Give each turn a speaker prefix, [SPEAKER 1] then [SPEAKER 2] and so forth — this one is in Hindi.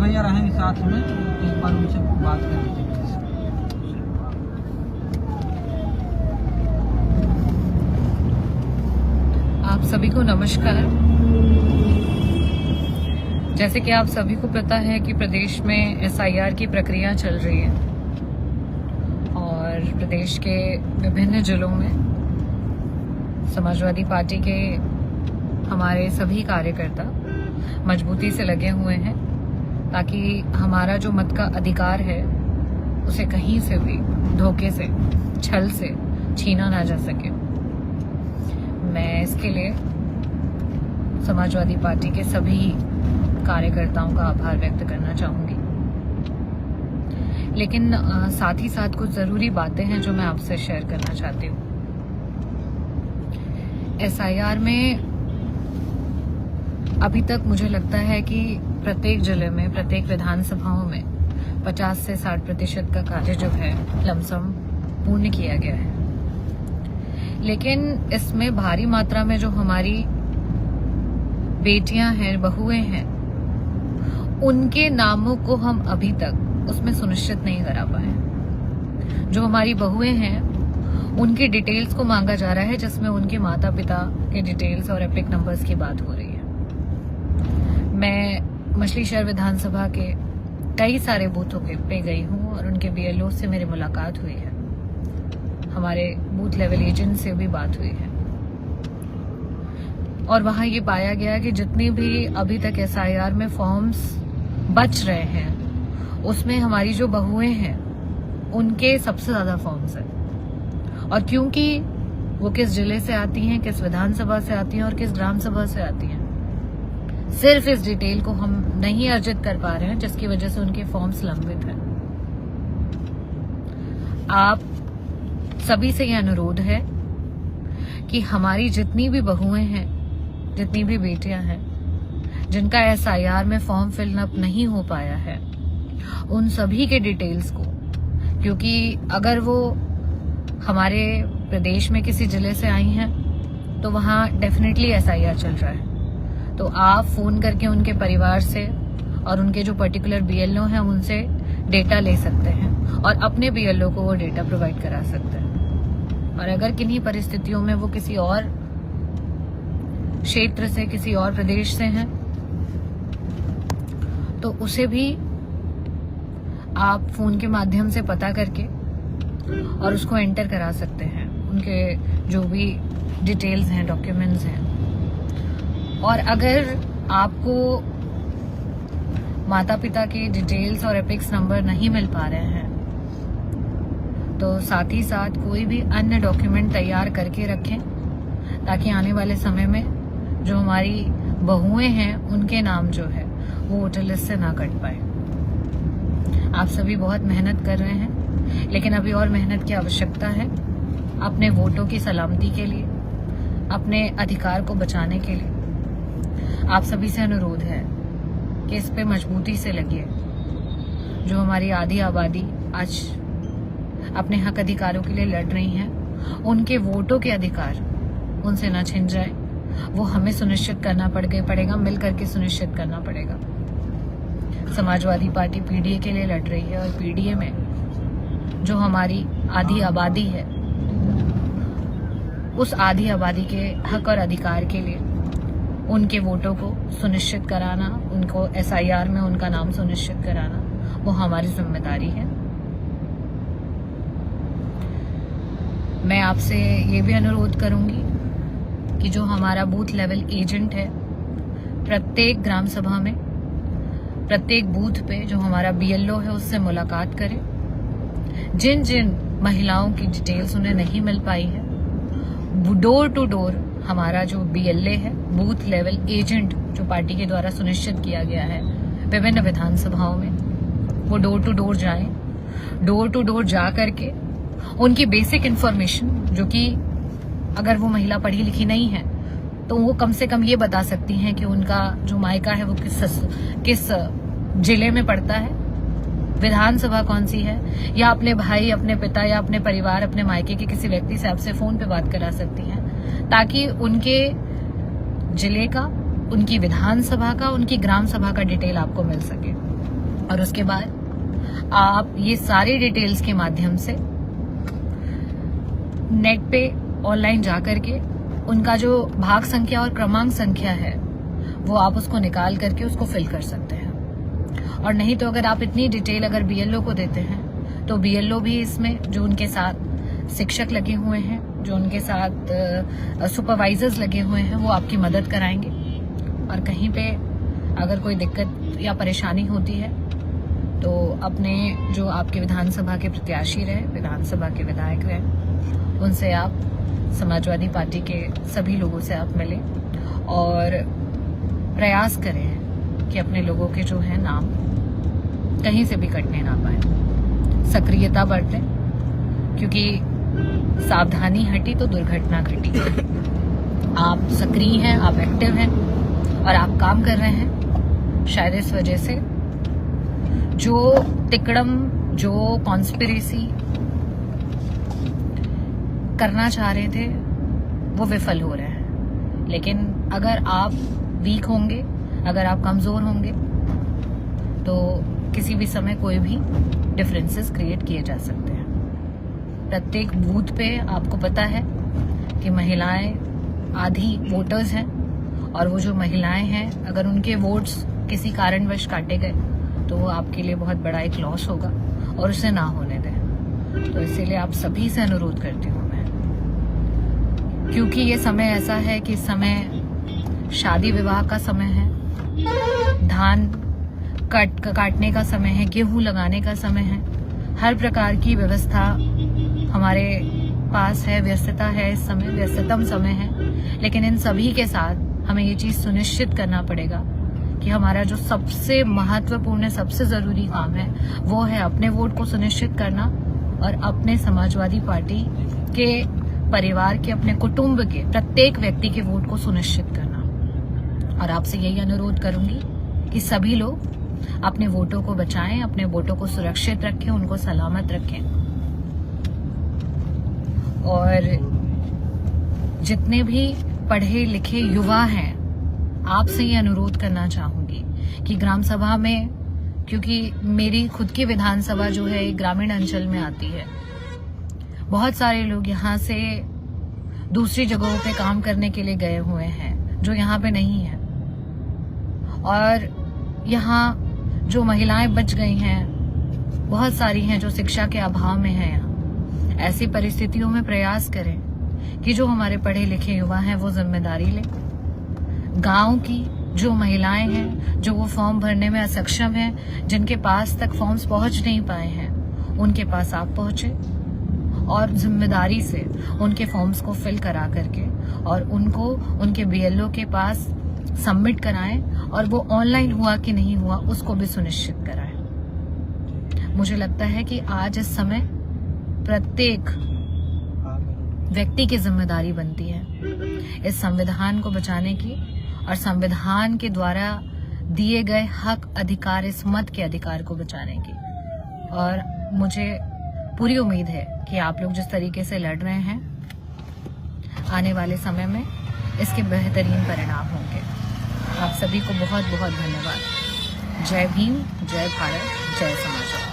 [SPEAKER 1] भैया रहेंगे साथ में, एक बार उनसे बात कर लीजिए।
[SPEAKER 2] आप सभी को नमस्कार। जैसे कि आप सभी को पता है कि प्रदेश में एसआईआर की प्रक्रिया चल रही है और प्रदेश के विभिन्न जिलों में समाजवादी पार्टी के हमारे सभी कार्यकर्ता मजबूती से लगे हुए हैं ताकि हमारा जो मत का अधिकार है उसे कहीं से भी धोखे से, छल से छीना ना जा सके। मैं इसके लिए समाजवादी पार्टी के सभी कार्यकर्ताओं का आभार व्यक्त करना चाहूंगी। लेकिन साथ ही साथ कुछ जरूरी बातें हैं जो मैं आपसे शेयर करना चाहती हूँ। एसआईआर में अभी तक मुझे लगता है कि प्रत्येक जिले में, प्रत्येक विधानसभाओं में 50 से 60% का कार्य जो है लमसम पूर्ण किया गया है। लेकिन इसमें भारी मात्रा में जो हमारी बेटियां हैं, बहुएं हैं, उनके नामों को हम अभी तक उसमें सुनिश्चित नहीं करा पाए। जो हमारी बहुएं हैं उनकी डिटेल्स को मांगा जा रहा है, जिसमें उनके माता पिता के डिटेल्स और एपिक नंबर्स की बात हो रही है। मैं मछली शहर विधानसभा के कई सारे बूथों पे गई हूं और उनके बीएलओ से मेरी मुलाकात हुई है, हमारे बूथ लेवल एजेंट से भी बात हुई है और वहां ये पाया गया कि जितने भी अभी तक एसआईआर में फॉर्म्स बच रहे हैं उसमें हमारी जो बहुएं हैं उनके सबसे ज्यादा फॉर्म्स हैं। और क्योंकि वो किस जिले से आती हैं, किस विधानसभा से आती हैं और किस ग्राम सभा से आती हैं, सिर्फ इस डिटेल को हम नहीं अर्जित कर पा रहे हैं, जिसकी वजह से उनके फॉर्म्स लंबित हैं। आप सभी से यह अनुरोध है कि हमारी जितनी भी बहुएं हैं, जितनी भी बेटियां हैं जिनका एसआईआर में फॉर्म फिलअप नहीं हो पाया है, उन सभी के डिटेल्स को, क्योंकि अगर वो हमारे प्रदेश में किसी जिले से आई हैं तो वहां डेफिनेटली एसआईआर चल रहा है, तो आप फोन करके उनके परिवार से और उनके जो पर्टिकुलर बीएलओ हैं उनसे डेटा ले सकते हैं और अपने बीएलओ को वो डेटा प्रोवाइड करा सकते हैं। और अगर किन्हीं परिस्थितियों में वो किसी और क्षेत्र से, किसी और प्रदेश से हैं, तो उसे भी आप फोन के माध्यम से पता करके और उसको एंटर करा सकते हैं, उनके जो भी डिटेल्स हैं, डॉक्यूमेंट्स हैं। और अगर आपको माता पिता के डिटेल्स और एपिक्स नंबर नहीं मिल पा रहे हैं तो साथ ही साथ कोई भी अन्य डॉक्यूमेंट तैयार करके रखें ताकि आने वाले समय में जो हमारी बहुएं हैं उनके नाम जो है वो वोटर लिस्ट से ना कट पाए। आप सभी बहुत मेहनत कर रहे हैं, लेकिन अभी और मेहनत की आवश्यकता है अपने वोटों की सलामती के लिए, अपने अधिकार को बचाने के लिए। आप सभी से अनुरोध है कि इस पे मजबूती से लगिए। जो हमारी आधी आबादी आज अपने हक अधिकारों के लिए लड़ रही हैं, उनके वोटों के अधिकार उनसे ना छिन जाए, वो हमें सुनिश्चित करना पड़ेगा, मिल करके सुनिश्चित करना पड़ेगा। समाजवादी पार्टी पीडीए के लिए लड़ रही है और पीडीए में जो हमारी आधी आबादी है, उस आधी आबादी के हक और अधिकार के लिए उनके वोटों को सुनिश्चित कराना, उनको एसआईआर में उनका नाम सुनिश्चित कराना, वो हमारी जिम्मेदारी है। मैं आपसे ये भी अनुरोध करूंगी कि जो हमारा बूथ लेवल एजेंट है, प्रत्येक ग्राम सभा में, प्रत्येक बूथ पे जो हमारा बीएलओ है उससे मुलाकात करें। जिन जिन महिलाओं की डिटेल्स उन्हें नहीं मिल पाई है, डोर टू डोर हमारा जो बीएलए है, बूथ लेवल एजेंट जो पार्टी के द्वारा सुनिश्चित किया गया है विभिन्न विधानसभाओं में, वो डोर टू डोर जाएं। डोर टू डोर जा करके उनकी बेसिक इन्फॉर्मेशन, जो कि अगर वो महिला पढ़ी लिखी नहीं है तो वो कम से कम ये बता सकती हैं कि उनका जो मायका है वो किस जिले में पड़ता है, विधानसभा कौन सी है, या अपने भाई, अपने पिता या अपने परिवार, अपने मायके के किसी व्यक्ति से आपसे फोन पे बात करा सकती हैं, ताकि उनके जिले का, उनकी विधानसभा का, उनकी ग्राम सभा का डिटेल आपको मिल सके। और उसके बाद आप ये सारी डिटेल्स के माध्यम से नेट पे ऑनलाइन जा करके उनका जो भाग संख्या और क्रमांक संख्या है वो आप उसको निकाल करके उसको फिल कर सकते हैं। और नहीं तो अगर आप इतनी डिटेल अगर बीएलओ को देते हैं तो बीएलओ भी इसमें जो उनके साथ शिक्षक लगे हुए हैं, जो उनके साथ सुपरवाइजर्स लगे हुए हैं, वो आपकी मदद कराएंगे। और कहीं पे अगर कोई दिक्कत या परेशानी होती है तो अपने जो आपके विधानसभा के प्रत्याशी रहे, विधानसभा के विधायक रहे, उनसे आप समाजवादी पार्टी के सभी लोगों से आप मिलें और प्रयास करें कि अपने लोगों के जो है नाम कहीं से भी कटने ना पाए। सक्रियता बरतें, क्योंकि सावधानी हटी तो दुर्घटना घटी। आप सक्रिय हैं, आप एक्टिव हैं और आप काम कर रहे हैं। शायद इस वजह से जो तिकड़म, जो कॉन्स्पिरेसी करना चाह रहे थे वो विफल हो रहे हैं। लेकिन अगर आप वीक होंगे, अगर आप कमजोर होंगे तो किसी भी समय कोई भी डिफरेंसेस क्रिएट किए जा सकते हैं। प्रत्येक बूथ पे आपको पता है कि महिलाएं आधी वोटर्स हैं और वो जो महिलाएं हैं अगर उनके वोट्स किसी कारणवश काटे गए तो वो आपके लिए बहुत बड़ा एक लॉस होगा और उसे ना होने दें। तो इसीलिए आप सभी से अनुरोध करती हूँ मैं, क्योंकि ये समय ऐसा है कि इस समय शादी विवाह का समय है, धान काटने का समय है, गेहूं लगाने का समय है, हर प्रकार की व्यवस्था हमारे पास है, व्यस्तता है, इस समय व्यस्ततम समय है। लेकिन इन सभी के साथ हमें ये चीज सुनिश्चित करना पड़ेगा कि हमारा जो सबसे महत्वपूर्ण, सबसे जरूरी काम है वो है अपने वोट को सुनिश्चित करना और अपने समाजवादी पार्टी के परिवार के, अपने कुटुंब के प्रत्येक व्यक्ति के वोट को सुनिश्चित करना। और आपसे यही अनुरोध करूंगी कि सभी लोग अपने वोटों को बचाएं, अपने वोटों को सुरक्षित रखें, उनको सलामत रखें। और जितने भी पढ़े लिखे युवा हैं, आपसे ये अनुरोध करना चाहूंगी कि ग्राम सभा में, क्योंकि मेरी खुद की विधानसभा जो है ग्रामीण अंचल में आती है, बहुत सारे लोग यहाँ से दूसरी जगहों पे काम करने के लिए गए हुए हैं जो यहाँ पे नहीं है। और यहाँ जो महिलाएं बच गई हैं बहुत सारी हैं जो शिक्षा के अभाव में हैं। यहाँ ऐसी परिस्थितियों में प्रयास करें कि जो हमारे पढ़े लिखे युवा हैं वो जिम्मेदारी लें। गांव की जो महिलाएं हैं जो वो फॉर्म भरने में असक्षम हैं, जिनके पास तक फॉर्म्स पहुंच नहीं पाए हैं, उनके पास आप पहुंचे और जिम्मेदारी से उनके फॉर्म्स को फिल करा करके और उनको उनके बीएलओ के पास सबमिट कराएं और वो ऑनलाइन हुआ कि नहीं हुआ उसको भी सुनिश्चित कराएं। मुझे लगता है कि आज इस समय प्रत्येक व्यक्ति की जिम्मेदारी बनती है इस संविधान को बचाने की और संविधान के द्वारा दिए गए हक, अधिकार, इस मत के अधिकार को बचाने की। और मुझे पूरी उम्मीद है कि आप लोग जिस तरीके से लड़ रहे हैं, आने वाले समय में इसके बेहतरीन परिणाम होंगे। आप सभी को बहुत बहुत धन्यवाद। जय भीम, जय भारत, जय समाजवाद।